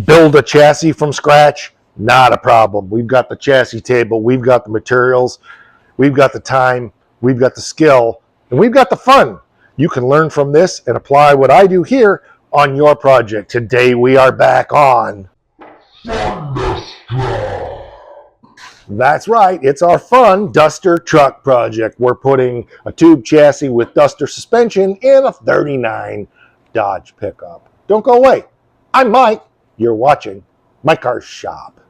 build a chassis from scratch, not a problem. We've got the chassis table, we've got the materials, we've got the time, we've got the skill, and we've got the fun. You can learn from this and apply what I do here on your project. Today we are back on. That's right, it's our fun Duster truck project. We're putting a tube chassis with Duster suspension in a 39 Dodge pickup. Don't go away. I'm Mike. You're watching My Car's Shop.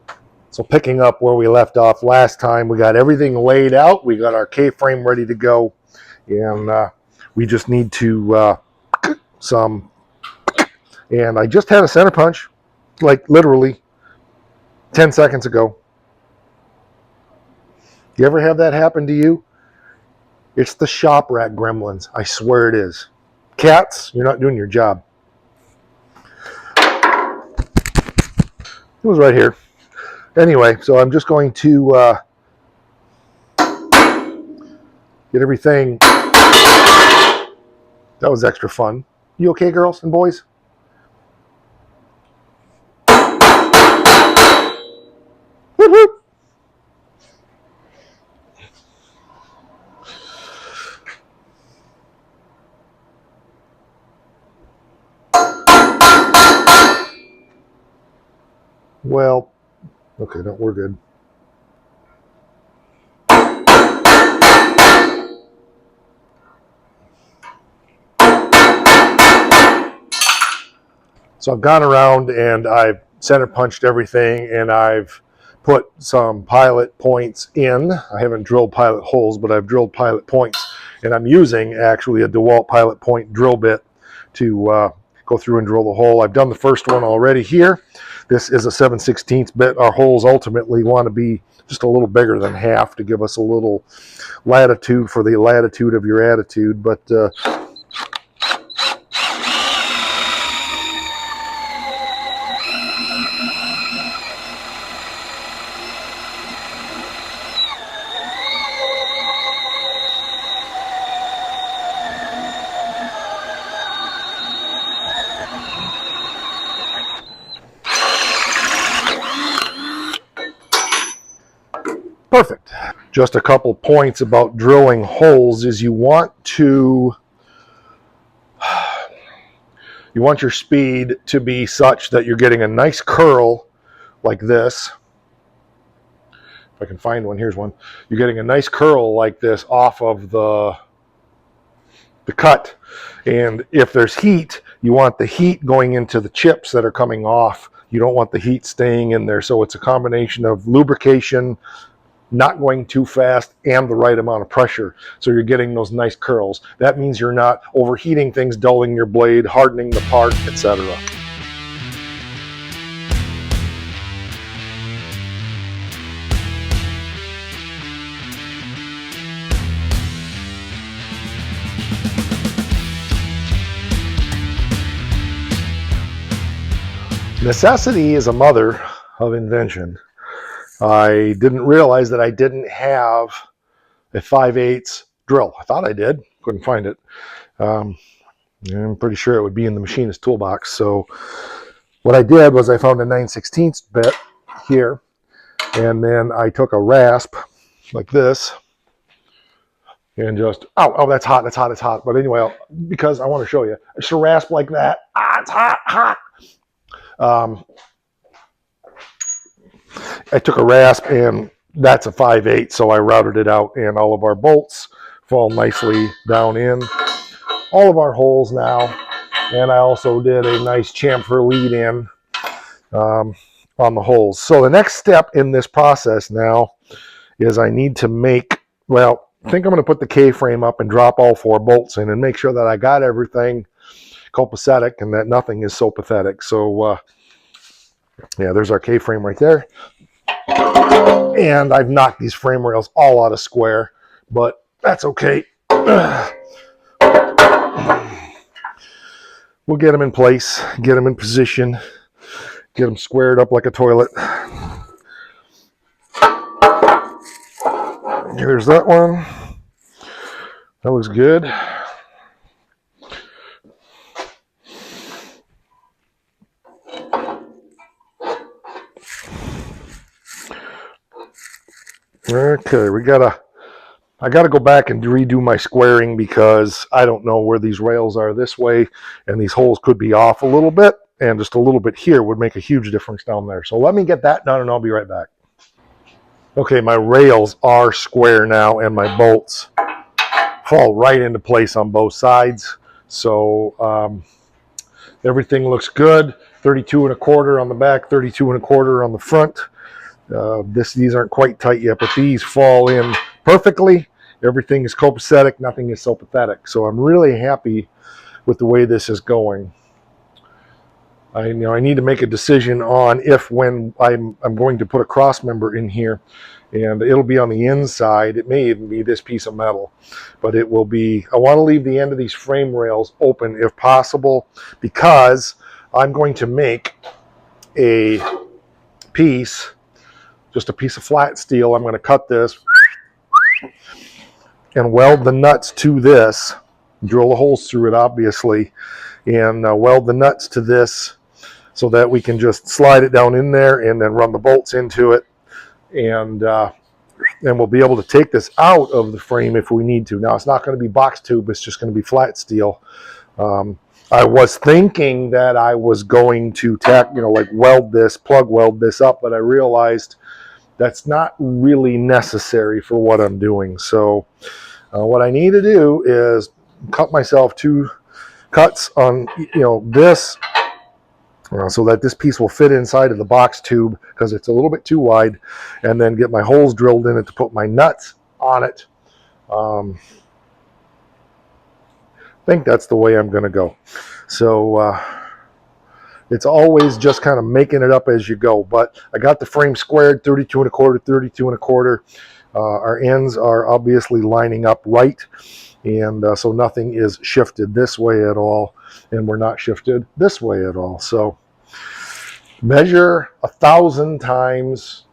So picking up where we left off last time, we got everything laid out. We got our K-frame ready to go. And we just need to and I just had a center punch, like literally 10 seconds ago. You ever have that happen to you? It's the shop rat gremlins. I swear it is. Cats, you're not doing your job. It was right here. Anyway, so I'm just going to get everything. That was extra fun. You okay, girls and boys? Whoop, whoop. Well, okay, no, we're good. So I've gone around and I've center punched everything and I've put some pilot points in. I haven't drilled pilot holes, but I've drilled pilot points. And I'm using actually a DeWalt pilot point drill bit to go through and drill the hole. I've done the first one already here. This is a 7/16 bit. Our holes ultimately want to be just a little bigger than half to give us a little latitude for the latitude of your attitude. But perfect. Just a couple points about drilling holes is you want your speed to be such that you're getting a nice curl like this. If I can find one, here's one. You're getting a nice curl like this off of the cut. And if there's heat, you want the heat going into the chips that are coming off. You don't want the heat staying in there. So it's a combination of lubrication, not going too fast, and the right amount of pressure. So you're getting those nice curls. That means you're not overheating things, dulling your blade, hardening the part, etc. Necessity is a mother of invention. I didn't realize that I didn't have a 5/8 drill. I thought I did, couldn't find it. I'm pretty sure it would be in the machinist toolbox. So what I did was I found a 9/16 bit here, and then I took a rasp like this and just, oh, that's hot, that's hot, that's hot. But anyway, because I want to show you, just a rasp like that. It's hot. I took a rasp and that's a 5/8, so I routed it out, and all of our bolts fall nicely down in all of our holes now. And I also did a nice chamfer lead in on the holes. So the next step in this process now is I need to make, well, I think I'm going to put the K-frame up and drop all 4 bolts in and make sure that I got everything copacetic and that nothing is so pathetic. So yeah, there's our K-frame right there. And I've knocked these frame rails all out of square, but that's okay. We'll get them in place, get them in position, get them squared up like a toilet. Here's that one. That looks good. Okay, I gotta go back and redo my squaring because I don't know where these rails are this way, and these holes could be off a little bit, and just a little bit here would make a huge difference down there. So let me get that done and I'll be right back. Okay, my rails are square now, and my bolts fall right into place on both sides. So everything looks good. 32 1/4 on the back, 32 1/4 on the front. These aren't quite tight yet, but these fall in perfectly. Everything is copacetic, nothing is so pathetic. So I'm really happy with the way this is going. I need to make a decision on when I'm going to put a cross member in here, and it'll be on the inside. It may even be this piece of metal, but it will be. I want to leave the end of these frame rails open if possible, because I'm going to make a piece, just a piece of flat steel. I'm going to cut this and weld the nuts to this, drill the holes through it obviously, and weld the nuts to this so that we can just slide it down in there and then run the bolts into it, and we'll be able to take this out of the frame if we need to. Now, it's not going to be box tube, it's just going to be flat steel. I was thinking that I was going to plug weld this up, but I realized that's not really necessary for what I'm doing. So what I need to do is cut myself 2 cuts on this, so that this piece will fit inside of the box tube because it's a little bit too wide, and then get my holes drilled in it to put my nuts on it. I think that's the way I'm going to go. So it's always just kind of making it up as you go. But I got the frame squared, 32 1/4, 32 1/4. Our ends are obviously lining up right, and so nothing is shifted this way at all, and we're not shifted this way at all. So measure 1,000 times,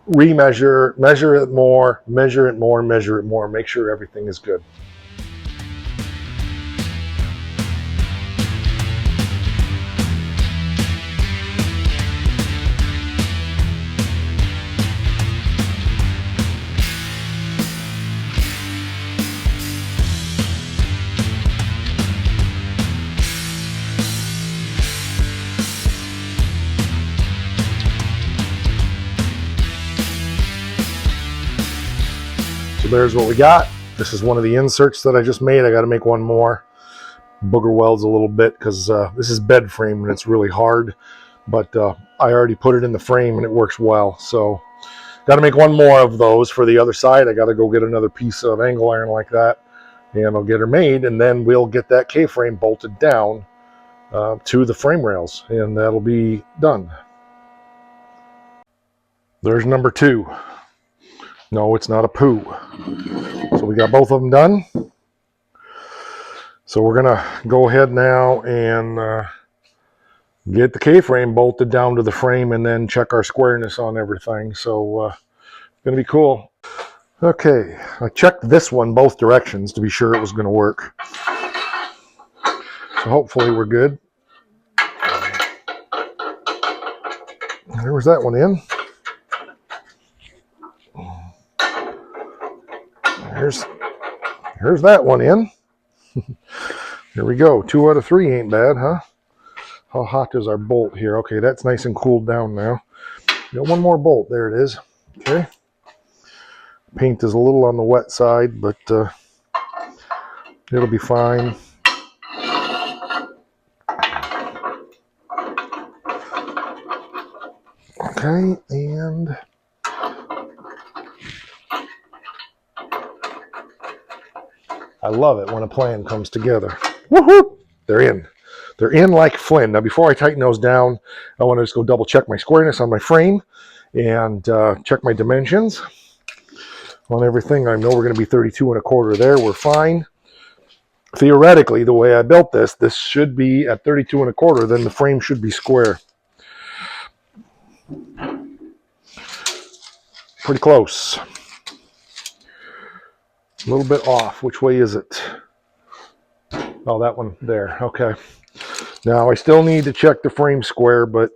remeasure, measure it more, measure it more, measure it more, make sure everything is good. So there's what we got. This is one of the inserts that I just made. I got to make one more. Booger welds a little bit because this is bed frame and it's really hard, but I already put it in the frame and it works well. So got to make one more of those for the other side. I got to go get another piece of angle iron like that, and I'll get her made, and then we'll get that K-frame bolted down to the frame rails, and that'll be done. There's number 2. No, it's not a poo. So we got both of them done. So we're gonna go ahead now and get the K-frame bolted down to the frame, and then check our squareness on everything. So it's gonna be cool. Okay, I checked this one both directions to be sure it was gonna work. So hopefully we're good. There was that one in. Here's that one in. Here we go. 2 out of 3 ain't bad, huh? How hot is our bolt here? Okay, that's nice and cooled down now. Got one more bolt. There it is. Okay. Paint is a little on the wet side, but it'll be fine. Okay, and I love it when a plan comes together. Woohoo! They're in. They're in like Flynn. Now, before I tighten those down, I want to just go double check my squareness on my frame and check my dimensions on everything. I know we're going to be 32 1/4 there. We're fine. Theoretically, the way I built this should be at 32 1/4, then the frame should be square. Pretty close. A little bit off. Which way is it? Oh, that one there. Okay. Now, I still need to check the frame square, but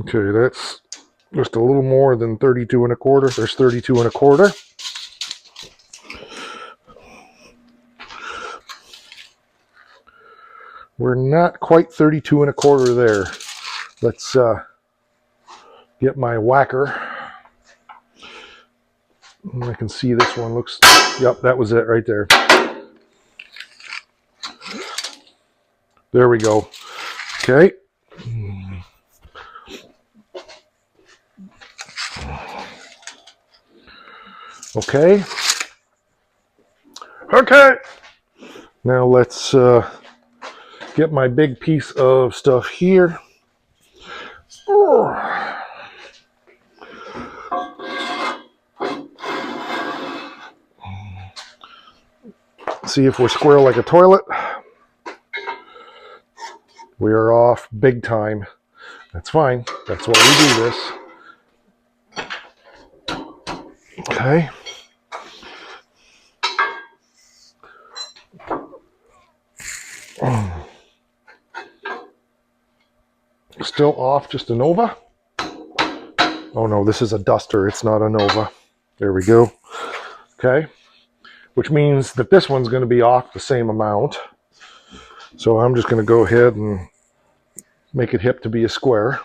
Okay, that's just a little more than 32 1/4. There's 32 1/4. We're not quite 32 1/4 there. Let's get my whacker. And I can see this one looks, yep, that was it right there. There we go. Okay. Okay. Okay. Now let's get my big piece of stuff here. See if we're square like a toilet. We are off big time. That's fine. That's why we do this. Okay. Still off just a Nova. Oh no, this is a duster. It's not a Nova. There we go. Okay. Which means that this one's going to be off the same amount. So I'm just going to go ahead and make it hip to be a square.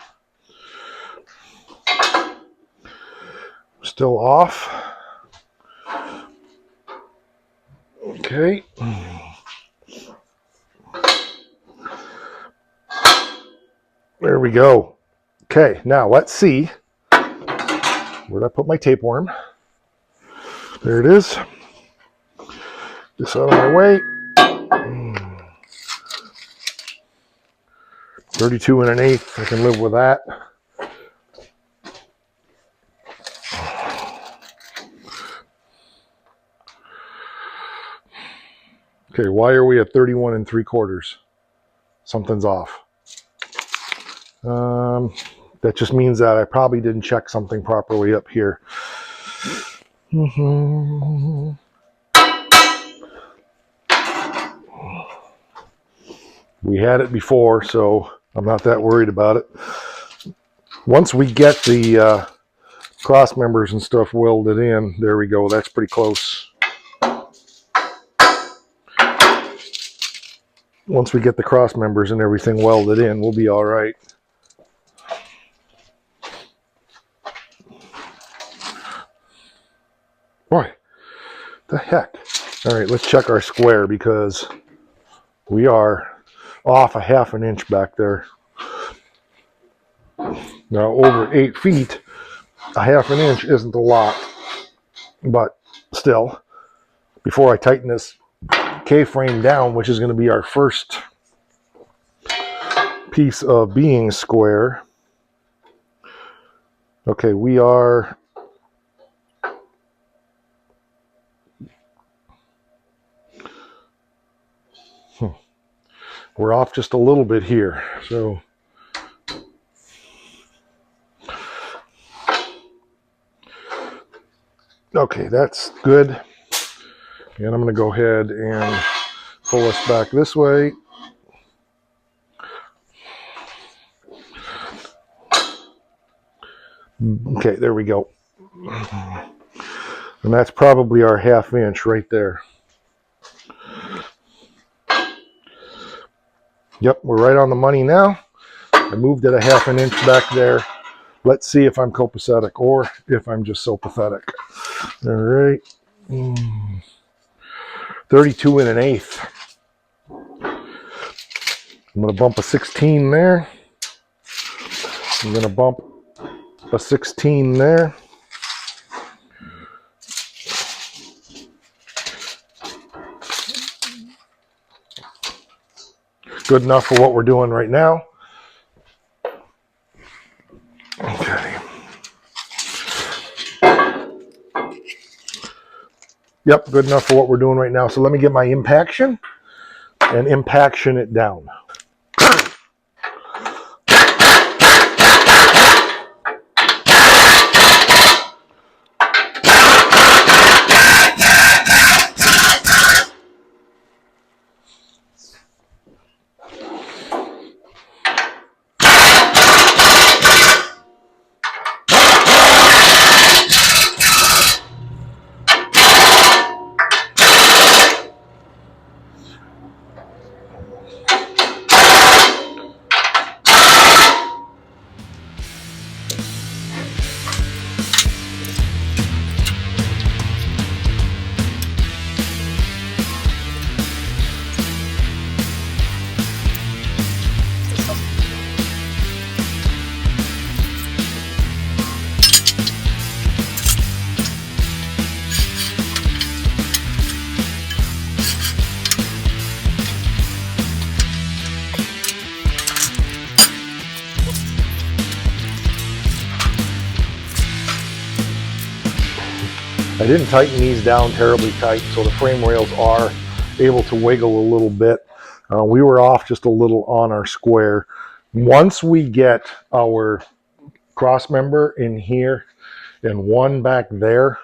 Still off. Okay. There we go. Okay, now let's see. Where did I put my tapeworm? There it is. Just out of my way. 32 1/8. I can live with that. Okay, why are we at 31 3/4? Something's off. That just means that I probably didn't check something properly up here. We had it before, so I'm not that worried about it. Once we get the cross members and stuff welded in, there we go. That's pretty close. Once we get the cross members and everything welded in, we'll be all right. Boy, the heck. All right, let's check our square because we are off a 1/2 inch back there. Now, over 8 feet, a 1/2 inch isn't a lot, but still, before I tighten this K-frame down, which is going to be our first piece of being square. Okay, we are we're off just a little bit here. So okay, that's good. And I'm going to go ahead and pull us back this way. Okay, there we go. And that's probably our 1/2 inch right there. Yep, we're right on the money now. I moved it a 1/2 inch back there. Let's see if I'm copacetic or if I'm just so pathetic. All right. 32 1/8. I'm going to bump a 16 there. I'm going to bump a 16 there. Good enough for what we're doing right now. Okay. Yep, good enough for what we're doing right now. So let me get my impaction and impaction it down. I didn't tighten these down terribly tight, so the frame rails are able to wiggle a little bit. We were off just a little on our square. Once we get our cross member in here and one back there,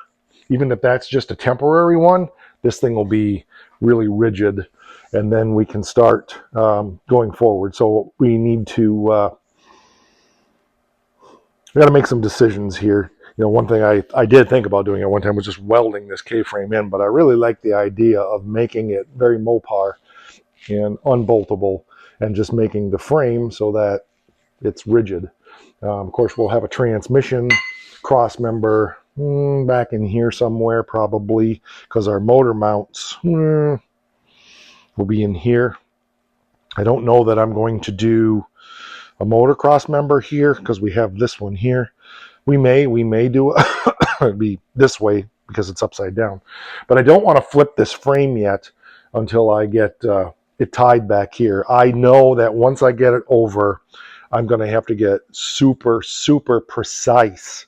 even if that's just a temporary one, this thing will be really rigid, and then we can start going forward. So we need to, we got to make some decisions here. You know, one thing I did think about doing at one time was just welding this K-frame in, but I really like the idea of making it very Mopar and unboltable and just making the frame so that it's rigid. Of course, we'll have a transmission cross member back in here somewhere probably, because our motor mounts will be in here. I don't know that I'm going to do a motor cross member here because we have this one here. We may do it be this way because it's upside down, but I don't want to flip this frame yet until I get it tied back here. I know that once I get it over, I'm going to have to get super precise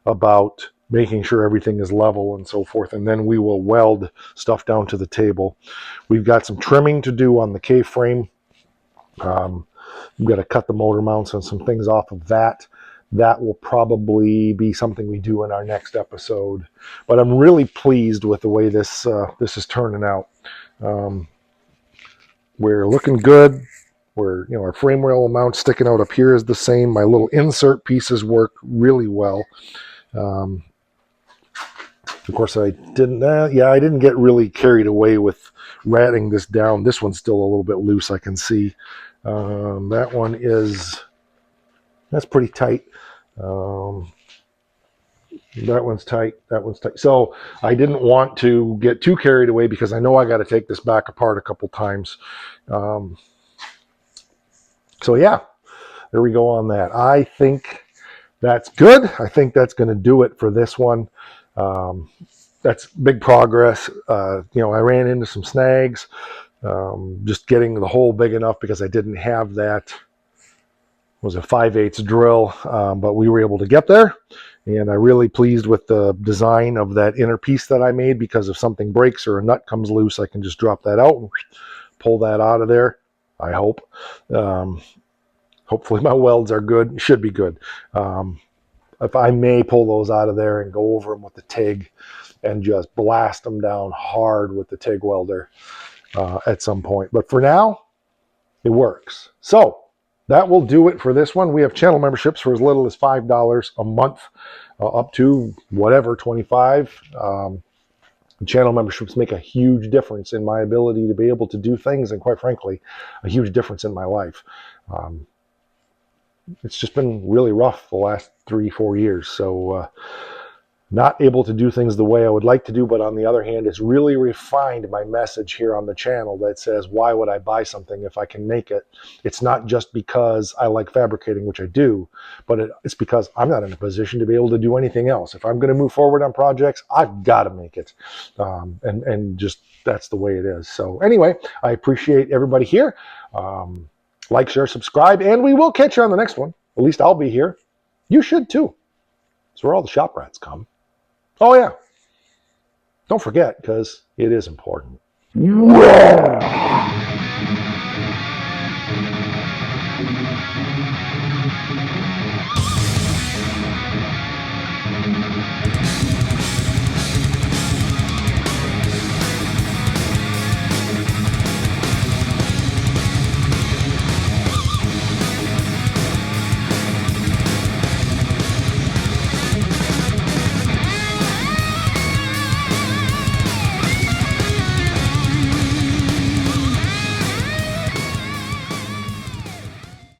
about making sure everything is level and so forth, and then we will weld stuff down to the table. We've got some trimming to do on the K-frame. We've got to cut the motor mounts and some things off of that. That will probably be something we do in our next episode. But I'm really pleased with the way this is turning out. We're looking good. Our frame rail mount sticking out up here is the same. My little insert pieces work really well. Of course, I didn't get really carried away with ratting this down. This one's still a little bit loose, I can see. That one that's pretty tight. That one's tight. That one's tight. So I didn't want to get too carried away because I know I got to take this back apart a couple times. So yeah, there we go on that. I think that's good. I think that's going to do it for this one. That's big progress. I ran into some snags, just getting the hole big enough because I didn't have that. Was a 5/8 drill, but we were able to get there, and I'm really pleased with the design of that inner piece that I made, because if something breaks or a nut comes loose, I can just drop that out and pull that out of there, I hope. Hopefully my welds are good. Should be good. If I may pull those out of there and go over them with the TIG and just blast them down hard with the TIG welder at some point. But for now, it works. So that will do it for this one. We have channel memberships for as little as $5 a month, up to whatever, 25. Channel memberships make a huge difference in my ability to be able to do things, and quite frankly, a huge difference in my life. It's just been really rough the last 3-4 years. So not able to do things the way I would like to do, but on the other hand, it's really refined my message here on the channel that says, why would I buy something if I can make it? It's not just because I like fabricating, which I do, but it's because I'm not in a position to be able to do anything else. If I'm going to move forward on projects, I've got to make it. And just that's the way it is. So anyway, I appreciate everybody here. Like, share, subscribe, and we will catch you on the next one. At least I'll be here. You should too. It's where all the shop rats come. Oh, yeah. Don't forget, because it is important.